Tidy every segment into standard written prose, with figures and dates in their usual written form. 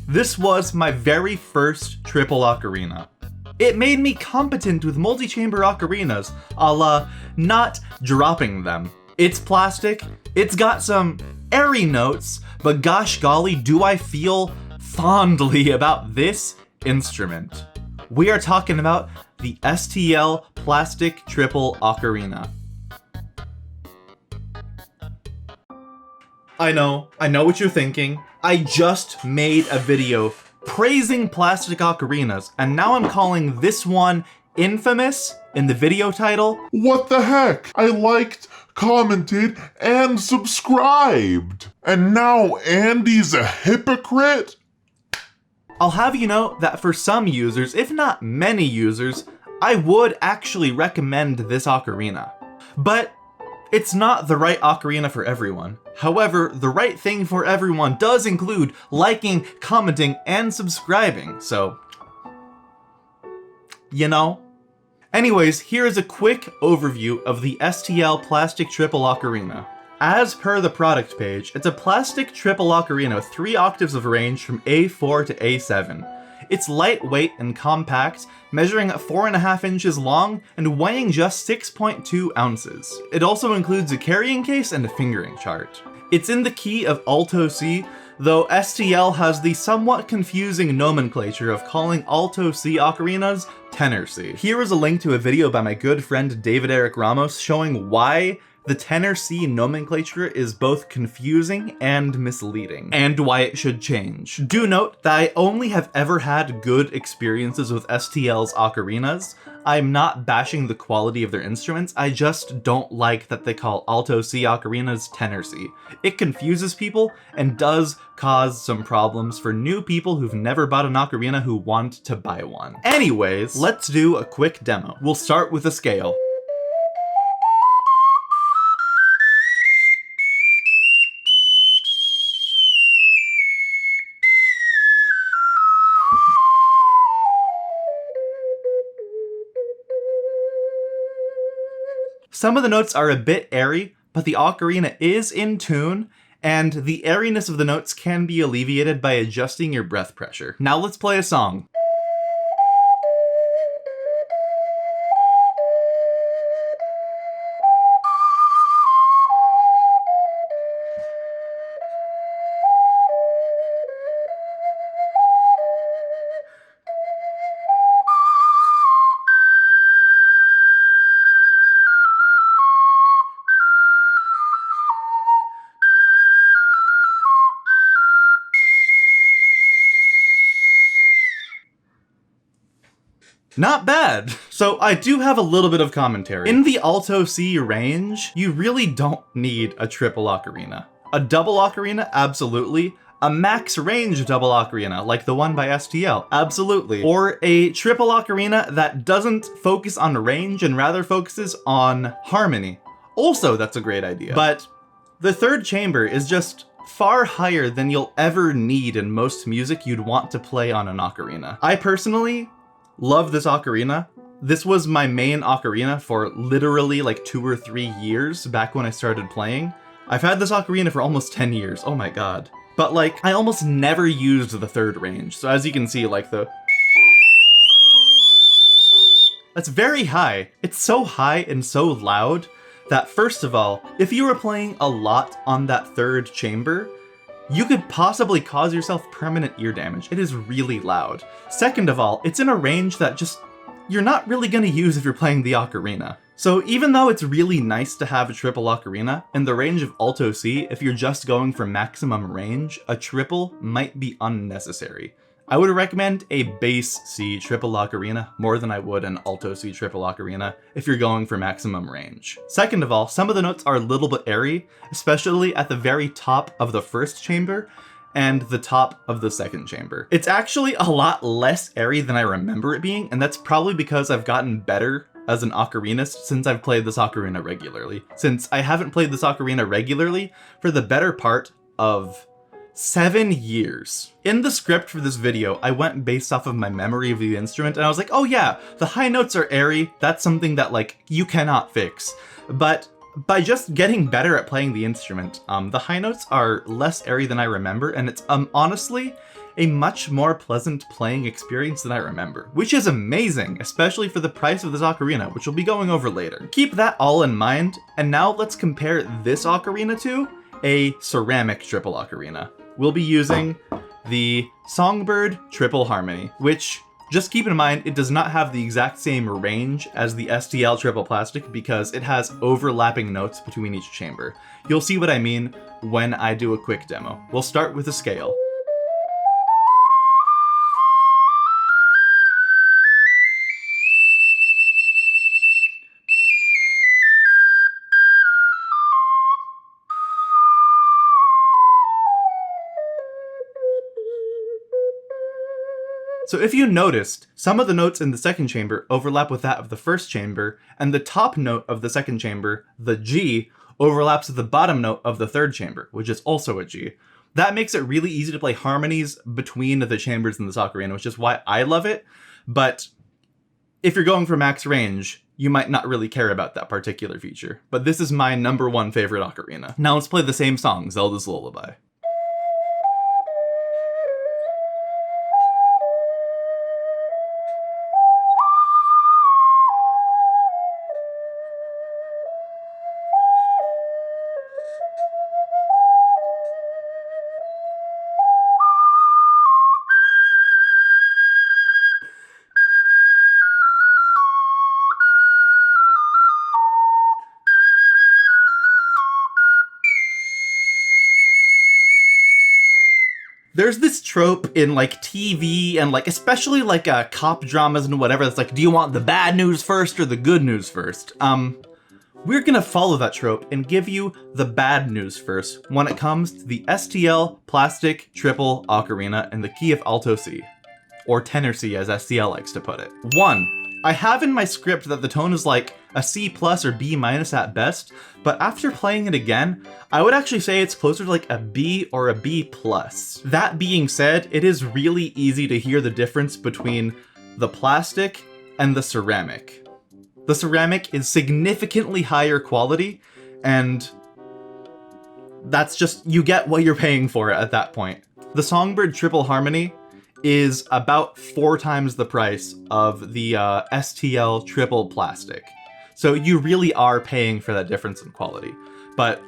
This was my very first triple ocarina. It made me competent with multi-chamber ocarinas, a la not dropping them. It's plastic, it's got some airy notes, but gosh golly, do I feel fondly about this instrument. We are talking about the STL Plastic Triple Ocarina. I know what you're thinking. I just made a video praising plastic ocarinas, and now I'm calling this one infamous in the video title. What the heck? I liked, commented, and subscribed. And now Andy's a hypocrite? I'll have you know that for some users, if not many users, I would actually recommend this ocarina. But it's not the right ocarina for everyone. However, the right thing for everyone does include liking, commenting, and subscribing, so, you know. Anyways, here is a quick overview of the STL Plastic Triple Ocarina. As per the product page, it's a plastic triple ocarina with 3 octaves of range from A4 to A7. It's lightweight and compact, measuring at 4.5 inches long and weighing just 6.2 ounces. It also includes a carrying case and a fingering chart. It's in the key of Alto C, though STL has the somewhat confusing nomenclature of calling Alto C ocarinas Tenor C. Here is a link to a video by my good friend David Eric Ramos showing why the Tenor C nomenclature is both confusing and misleading, and why it should change. Do note that I only have ever had good experiences with STL's ocarinas. I'm not bashing the quality of their instruments, I just don't like that they call Alto C ocarinas Tenor C. It confuses people and does cause some problems for new people who've never bought an ocarina who want to buy one. Anyways, let's do a quick demo. We'll start with a scale. Some of the notes are a bit airy, but the ocarina is in tune, and the airiness of the notes can be alleviated by adjusting your breath pressure. Now let's play a song. Not bad. So I do have a little bit of commentary. In the Alto C range, you really don't need a triple ocarina. A double ocarina, absolutely. A max range double ocarina, like the one by STL, absolutely. Or a triple ocarina that doesn't focus on range and rather focuses on harmony. Also, that's a great idea. But the third chamber is just far higher than you'll ever need in most music you'd want to play on an ocarina. I personally love this ocarina. This was my main ocarina for literally like 2 or 3 years back when I started playing. I've had this ocarina for almost 10 years, oh my god. But like, I almost never used the third range, so as you can see, like that's very high. It's so high and so loud that first of all, if you were playing a lot on that third chamber, you could possibly cause yourself permanent ear damage. It is really loud. Second of all, it's in a range that just, you're not really gonna use if you're playing the ocarina. So even though it's really nice to have a triple ocarina, in the range of Alto C, if you're just going for maximum range, a triple might be unnecessary. I would recommend a bass C triple ocarina more than I would an Alto C triple ocarina if you're going for maximum range. Second of all, some of the notes are a little bit airy, especially at the very top of the first chamber and the top of the second chamber. It's actually a lot less airy than I remember it being, and that's probably because I've gotten better as an ocarinist since I've played this ocarina regularly. Since I haven't played this ocarina regularly for the better part of 7 years. In the script for this video, I went based off of my memory of the instrument, and I was like, oh yeah, the high notes are airy, that's something that like, you cannot fix. But by just getting better at playing the instrument, the high notes are less airy than I remember, and it's honestly, a much more pleasant playing experience than I remember, which is amazing, especially for the price of this ocarina, which we'll be going over later. Keep that all in mind, and now let's compare this ocarina to a ceramic triple ocarina. We'll be using the Songbird Triple Harmony, which, just keep in mind, it does not have the exact same range as the STL Triple Plastic because it has overlapping notes between each chamber. You'll see what I mean when I do a quick demo. We'll start with a scale. So if you noticed, some of the notes in the second chamber overlap with that of the first chamber, and the top note of the second chamber, the G, overlaps with the bottom note of the third chamber, which is also a G. That makes it really easy to play harmonies between the chambers in this ocarina, which is why I love it, but if you're going for max range, you might not really care about that particular feature. But this is my #1 favorite ocarina. Now let's play the same song, Zelda's Lullaby. There's this trope in like TV and like especially like cop dramas and whatever that's like, do you want the bad news first or the good news first? We're gonna follow that trope and give you the bad news first when it comes to the STL Plastic Triple Ocarina in the key of Alto C, or Tenor C as STL likes to put it. 1. I have in my script that the tone is like a C+ or B- at best, but after playing it again, I would actually say it's closer to like a B or a B+. That being said, it is really easy to hear the difference between the plastic and the ceramic. The ceramic is significantly higher quality, and that's just, you get what you're paying for at that point. The Songbird Triple Harmony is about 4 times the price of the STL Triple Plastic. So you really are paying for that difference in quality. But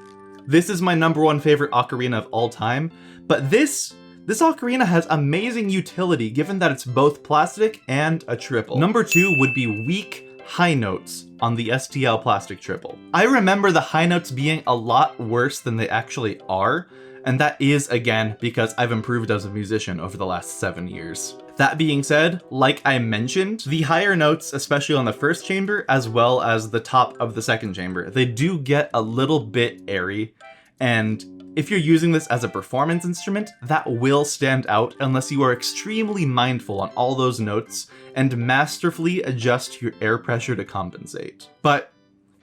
this is my #1 favorite ocarina of all time. But this ocarina has amazing utility given that it's both plastic and a triple. #2 would be weak high notes on the STL Plastic Triple. I remember the high notes being a lot worse than they actually are, and that is, again, because I've improved as a musician over the last 7 years. That being said, like I mentioned, the higher notes, especially on the first chamber, as well as the top of the second chamber, they do get a little bit airy, and if you're using this as a performance instrument, that will stand out unless you are extremely mindful on all those notes and masterfully adjust your air pressure to compensate. But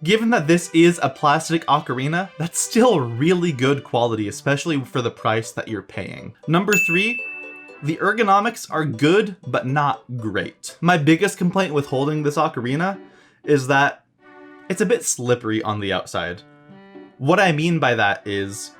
given that this is a plastic ocarina, that's still really good quality, especially for the price that you're paying. #3, the ergonomics are good, but not great. My biggest complaint with holding this ocarina is that it's a bit slippery on the outside. What I mean by that is,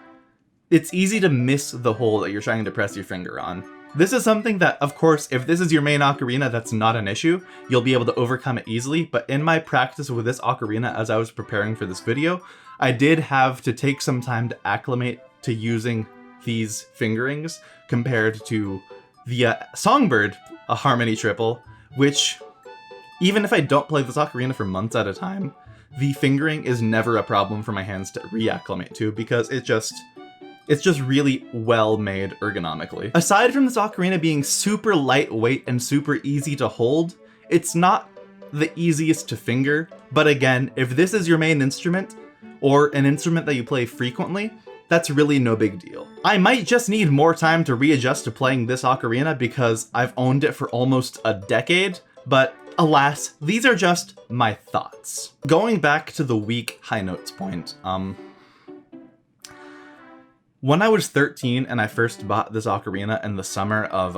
it's easy to miss the hole that you're trying to press your finger on. This is something that, of course, if this is your main ocarina, that's not an issue. You'll be able to overcome it easily, but in my practice with this ocarina as I was preparing for this video, I did have to take some time to acclimate to using these fingerings compared to the Songbird, a Harmony Triple, which, even if I don't play this ocarina for months at a time, the fingering is never a problem for my hands to reacclimate to because it's just really well made ergonomically. Aside from this ocarina being super lightweight and super easy to hold, it's not the easiest to finger, but again, if this is your main instrument, or an instrument that you play frequently, that's really no big deal. I might just need more time to readjust to playing this ocarina because I've owned it for almost a decade, but alas, these are just my thoughts. Going back to the weak high notes point, when I was 13 and I first bought this ocarina in the summer of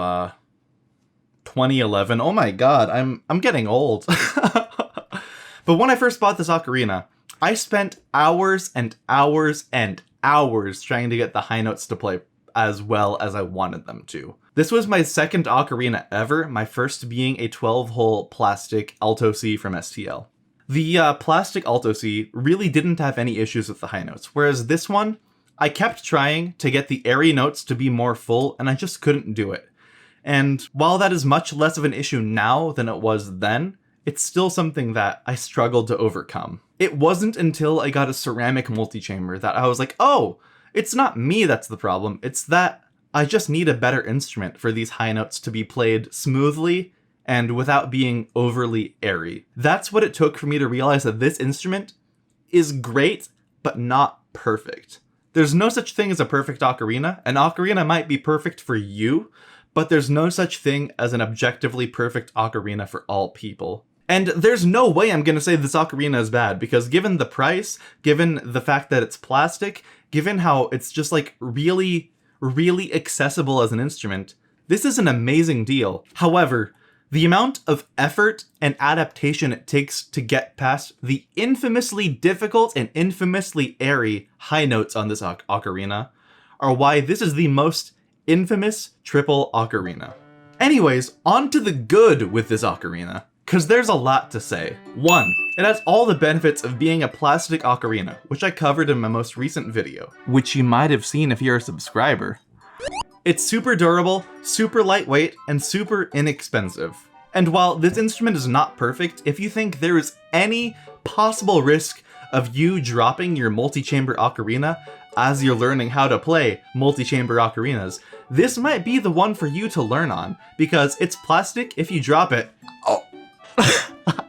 2011, oh my god, I'm getting old. But when I first bought this ocarina, I spent hours and hours and hours trying to get the high notes to play as well as I wanted them to. This was my second ocarina ever, my first being a 12-hole plastic Alto C from STL. The plastic Alto C really didn't have any issues with the high notes, whereas this one, I kept trying to get the airy notes to be more full, and I just couldn't do it. And while that is much less of an issue now than it was then, it's still something that I struggled to overcome. It wasn't until I got a ceramic multi-chamber that I was like, oh, it's not me that's the problem, it's that I just need a better instrument for these high notes to be played smoothly and without being overly airy. That's what it took for me to realize that this instrument is great, but not perfect. There's no such thing as a perfect ocarina. An ocarina might be perfect for you, but there's no such thing as an objectively perfect ocarina for all people. And there's no way I'm gonna say this ocarina is bad, because given the price, given the fact that it's plastic, given how it's just like really accessible as an instrument, this is an amazing deal. However, the amount of effort and adaptation it takes to get past the infamously difficult and infamously airy high notes on this ocarina are why this is the most infamous triple ocarina. Anyways, on to the good with this ocarina, because there's a lot to say. 1. It has all the benefits of being a plastic ocarina, which I covered in my most recent video, which you might have seen if you're a subscriber. It's super durable, super lightweight, and super inexpensive. And while this instrument is not perfect, if you think there is any possible risk of you dropping your multi-chamber ocarina as you're learning how to play multi-chamber ocarinas, this might be the one for you to learn on, because it's plastic. If you drop it, oh,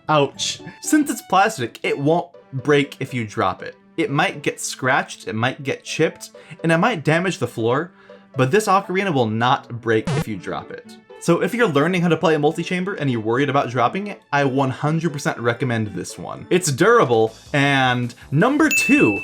ouch. Since it's plastic, it won't break if you drop it. It might get scratched, it might get chipped, and it might damage the floor, but this ocarina will not break if you drop it. So if you're learning how to play a multi-chamber and you're worried about dropping it, I 100% recommend this one. It's durable, and number 2,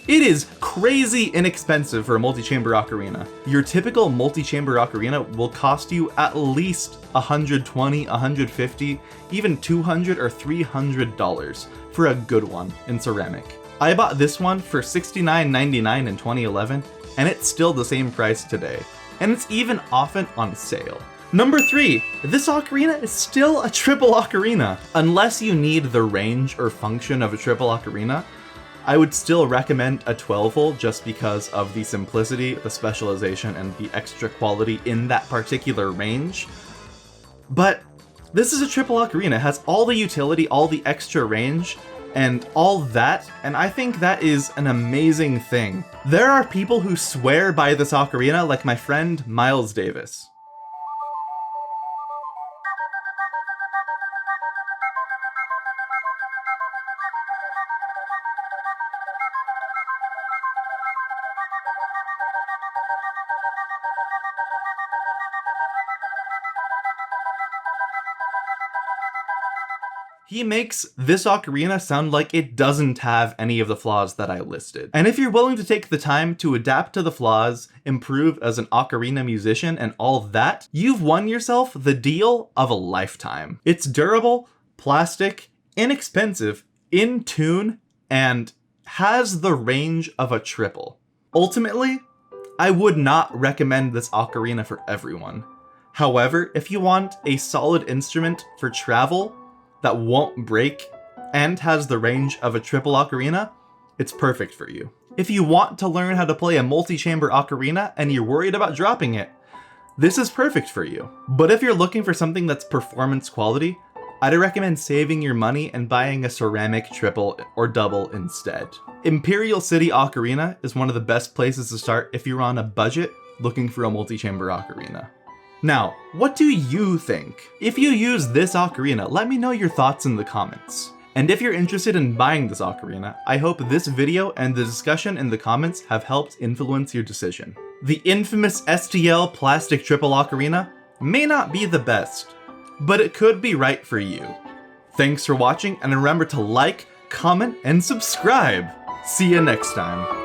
it is crazy inexpensive for a multi-chamber ocarina. Your typical multi-chamber ocarina will cost you at least $120, $150, even $200 or $300 for a good one in ceramic. I bought this one for $69.99 in 2011, and it's still the same price today. And it's even often on sale. Number 3, this ocarina is still a triple ocarina. Unless you need the range or function of a triple ocarina, I would still recommend a 12-hole just because of the simplicity, the specialization, and the extra quality in that particular range. But this is a triple ocarina. It has all the utility, all the extra range, and all that, and I think that is an amazing thing. There are people who swear by this ocarina, like my friend Myles Davis. He makes this ocarina sound like it doesn't have any of the flaws that I listed. And if you're willing to take the time to adapt to the flaws, improve as an ocarina musician, and all that, you've won yourself the deal of a lifetime. It's durable, plastic, inexpensive, in tune, and has the range of a triple. Ultimately, I would not recommend this ocarina for everyone. However, if you want a solid instrument for travel that won't break and has the range of a triple ocarina, it's perfect for you. If you want to learn how to play a multi-chamber ocarina and you're worried about dropping it, this is perfect for you. But if you're looking for something that's performance quality, I'd recommend saving your money and buying a ceramic triple or double instead. Imperial City Ocarina is one of the best places to start if you're on a budget looking for a multi-chamber ocarina. Now, what do you think? If you use this ocarina, let me know your thoughts in the comments. And if you're interested in buying this ocarina, I hope this video and the discussion in the comments have helped influence your decision. The infamous STL Plastic Triple Ocarina may not be the best, but it could be right for you. Thanks for watching, and remember to like, comment, and subscribe. See you next time.